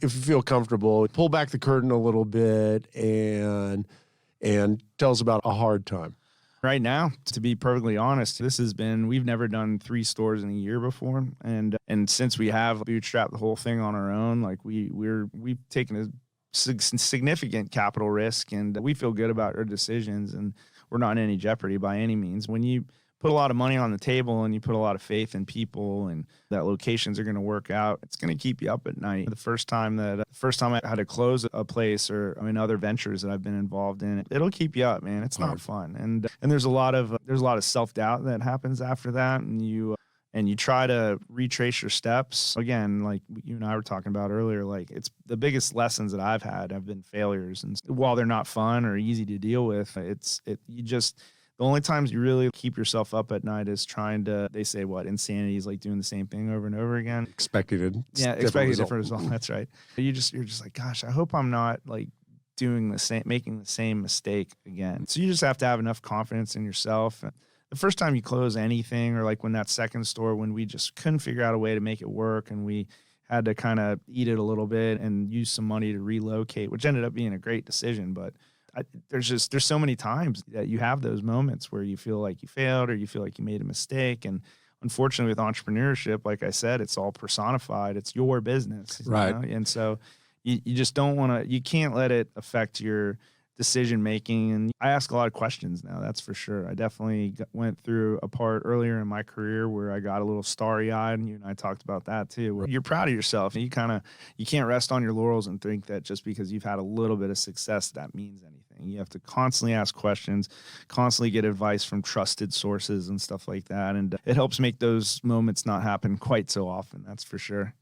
if you feel comfortable, pull back the curtain a little bit and tell us about a hard time. Right now, to be perfectly honest, we've never done 3 stores in a year before. And since we have bootstrapped the whole thing on our own, like we've taken a significant capital risk, and we feel good about our decisions, and we're not in any jeopardy by any means. When you put a lot of money on the table and you put a lot of faith in people and that locations are going to work out, it's going to keep you up at night. The first time I had to close a place, or other ventures that I've been involved in, it'll keep you up, man. It's not fun. And there's a lot of self-doubt that happens after that, and you try to retrace your steps. Again, like you and I were talking about earlier, like it's the biggest lessons that I've had have been failures. And while they're not fun or easy to deal with, the only times you really keep yourself up at night is trying to, they say insanity is like doing the same thing over and over again. Expecting a different result. That's right. You're just like, gosh, I hope I'm not like making the same mistake again. So you just have to have enough confidence in yourself. The first time you close anything, or like when that second store, when we just couldn't figure out a way to make it work, and we had to kind of eat it a little bit and use some money to relocate, which ended up being a great decision. But there's so many times that you have those moments where you feel like you failed or you feel like you made a mistake. And unfortunately with entrepreneurship, like I said, it's all personified. It's your business. Right. You know? And so you just don't want to, you can't let it affect your decision making. And I ask a lot of questions now, that's for sure. I definitely went through a part earlier in my career where I got a little starry-eyed, and you and I talked about that too, where you're proud of yourself and you can't rest on your laurels and think that just because you've had a little bit of success that means anything. You have to constantly ask questions, constantly get advice from trusted sources and stuff like that, and it helps make those moments not happen quite so often, that's for sure.